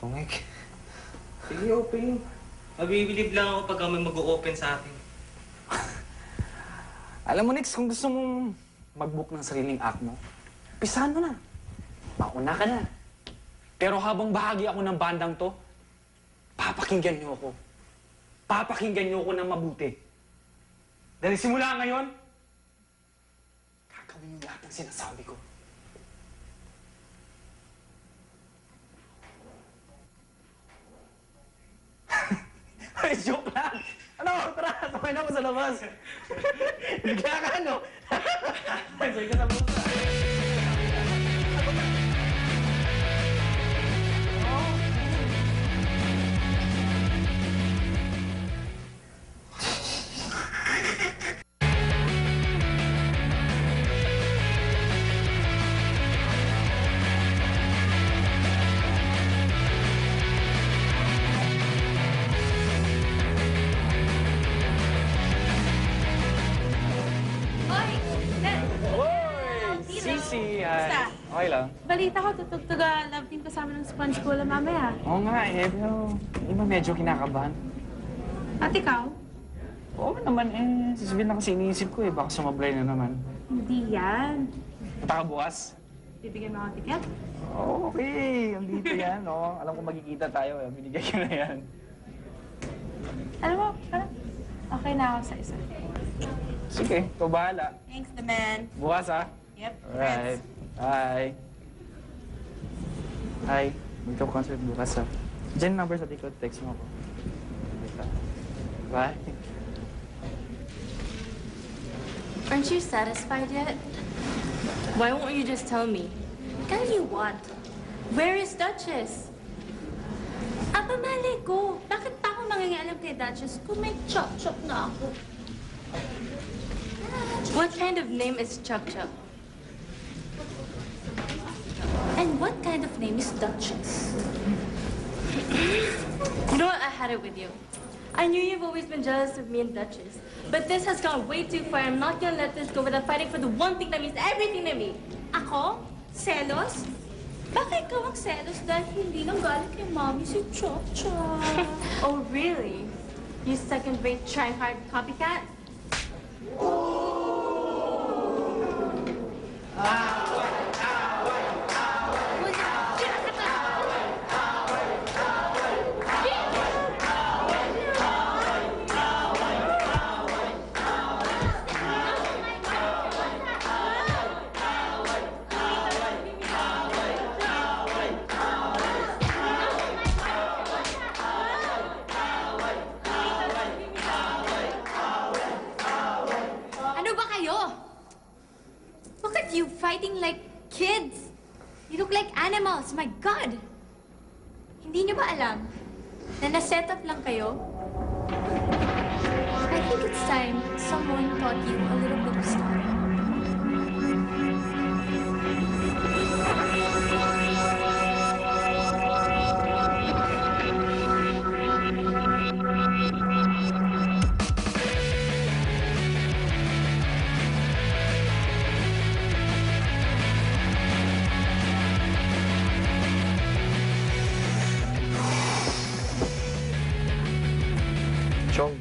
Tungik. Sige, open. Mabibilib lang ako pag may mag-o-open sa akin. Alam mo, Nix, kung gusto mong mag-book ng sariling act mo, pisahan mo na. Mauna ka na. Pero habang bahagi ako ng bandang to, papakinggan niyo ako. Papakinggan niyo ako ng mabuti. Dahil simula ngayon, gagawin niyo lahat ng sinasabi ko. Ay, joke lang! Ano? Tara, sabay na ako sa labas. Bigla ka, ano? Sabay ka sa busa. Sisi, Basta. Okay lang. Balita ko, tutugtog love team kasama ng Sponge Cola mamaya. Oo nga eh, pero hindi ba medyo kinakabahan? At ikaw? Oo naman eh, sasabihin na kasi iniisip ko eh, baka sumablay na naman. Hindi yan. Punta ka bukas? Bibigyan mo ako ng ticket? Oo, okay. Andito yan, no? Alam ko magkikita tayo eh. Binigay ko na yan. Alam mo, parang okay na ako sa isa. Sige, ikaw bahala. Thanks, the man. Bukas ah. Yep, Alright. Bye. Hi. Magka-concert bukas ah. Diyan number sa likod. Text mo ako. Bye. Aren't you satisfied yet? Why won't you just tell me? Tell you what? Where is Duchess? Aba, mali ko. Bakit pa ako mangingialam kay Duchess kung may chop-chop na ako? What kind of name is Chuck Chuck? And what kind of name is Duchess? You know what? I had it with you. I knew you've always been jealous of me and Duchess. But this has gone way too far. I'm not gonna let this go without fighting for the one thing that means everything to me. Ako? Selos? Baka ikaw ang selos dahil hindi lang galing kay Mommy si Chop-Chop. Oh, really? You second-rate, trying-hard copycat? Ano ba kayo? Look at you fighting like kids. You look like animals. My God! Hindi niyo ba alam na na-set up lang kayo? I think it's time someone taught you a little bit of style.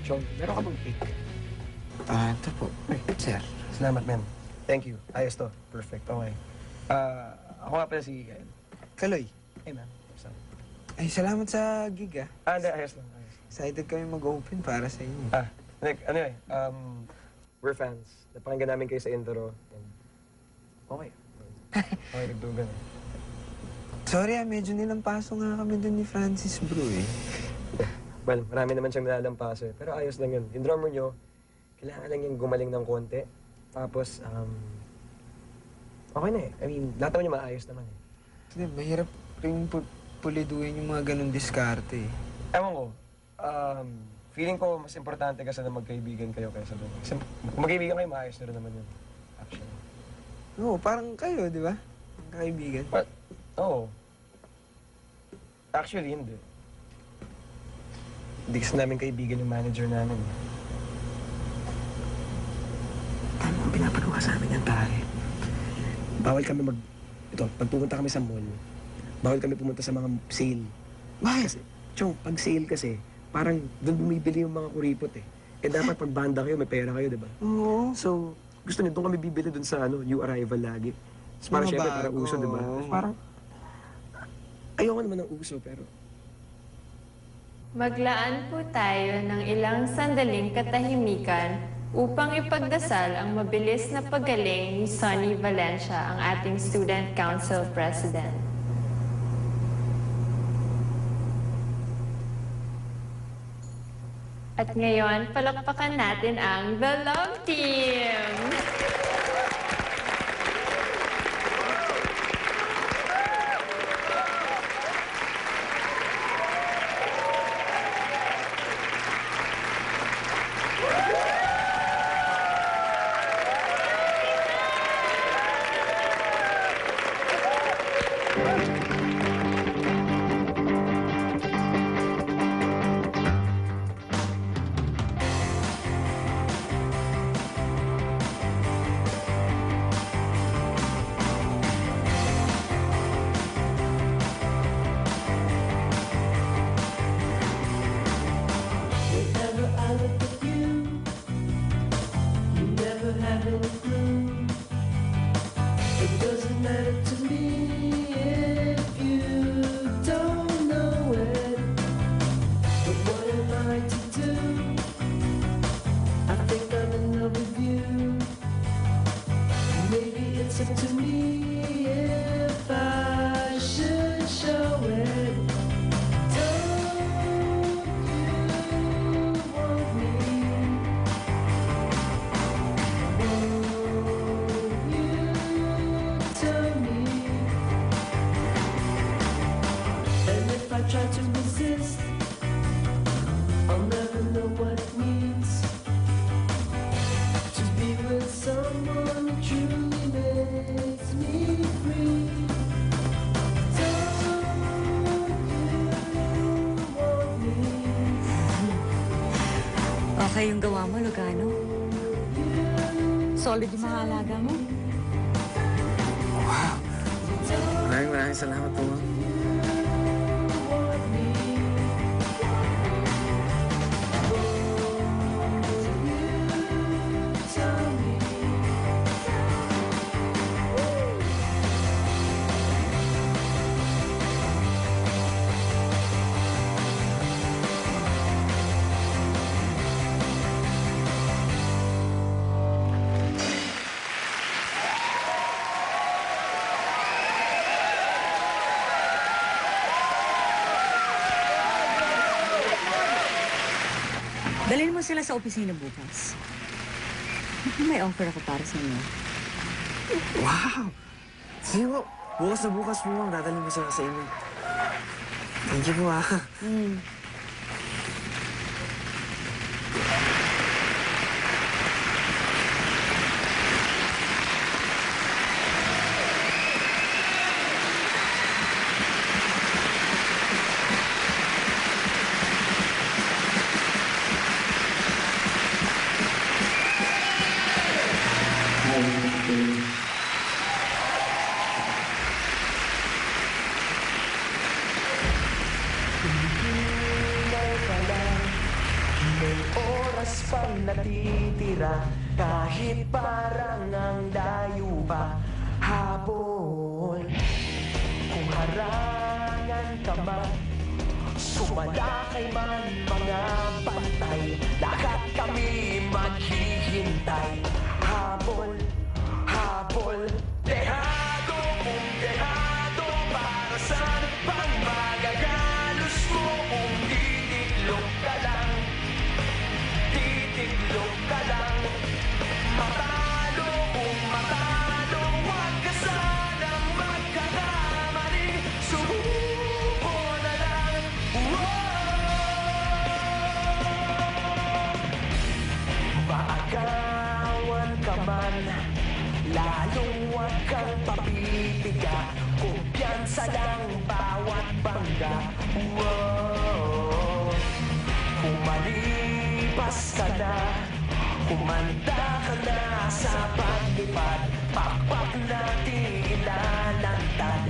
Chong, meron ka bang cake? Ito po. Sir. Salamat, men. Thank you. Ayos to. Perfect. Okay. Ako nga pala si Gael. Kaloy. Hey, man. What's up? Ay, salamat sa gig, ah. Hindi. Ayos lang. Ayos. Excited kami mag-open para sa inyo. Anyway, we're fans. Napakinggan namin kayo sa intro. And okay. Okay, nagdugan eh. Sorry, medyo nilampaso nga kami dun ni Francis, bro, eh. Well, marami naman siyang nilalampaso eh. Pero ayos lang yun. Yung drummer nyo, kailangan lang yung gumaling ng konti. Tapos, okay na eh. I mean, lahat naman yung maayos naman eh. Hindi, mahirap rin puliduin yung mga ganun diskarte, eh. Ewan ko, feeling ko mas importante kasi na magkaibigan kayo kaysa doon. Kasi magkaibigan kayo, maayos na rin naman yun. Actually. Oo, parang kayo, di ba? Kaibigan. But, oo. Actually, hindi. Hindi kasi namin kaibigan yung manager namin. Paano ang pinapagawa sa amin yan, pare? Bawal kami pag pumunta kami sa mall, bawal kami pumunta sa mga sale. Bakit? Kasi, Chong, pag sale kasi, parang doon bumibili yung mga kuripot eh. Eh dapat pag banda kayo, may pera kayo, di ba? Oo. So, gusto niyo, doon kami bibili doon sa new arrival lagi. Tapos parang Mga syempre, bago, parang uso, di ba? oo. Parang, ayoko naman ng uso, pero Maglaan po tayo ng ilang sandaling katahimikan upang ipagdasal ang mabilis na paggaling ni Sonny Valencia, ang ating Student Council President. At ngayon, palakpakan natin ang The Love Team! Whenever I look at you, you never have any clue. It doesn't matter to me if you don't know it. But what am I to do? I think I'm in love with you. Maybe it's up to me if I should show it. I try to resist, I'll never know what it means to be with someone who truly makes me free. Don't you want me? Okay yung gawa mo, Lugano. Solid yung mga alaga mo. Wow. Maraming salamat po, ma'am. Dalhin mo sila sa opisina bukas. May offer ako para sa inyo. Wow! Sige po. Bukas na bukas po, ma'am. Dadalhin ko sila sa inyo. Thank you po, ah. May oras pang natitira, kahit parang ang layo pa. Habol, kung harangan ka man, sumalakay man mga bantay, lahat kami maghihintay. Habol, habol, dehado kung dehado, para saan pang magagalos mo kung titiklop ka lang. Titiklop ka lang, matalo kung matalo, huwag ka sanang magkakamali, subuko na lang. Maagawan ka man, lalong huwag kang papipiga, kumpiyansa lang bawat bangga. Kumalipas ka na, kumanda ka na sa paglipad, pakpak natin ilalantad.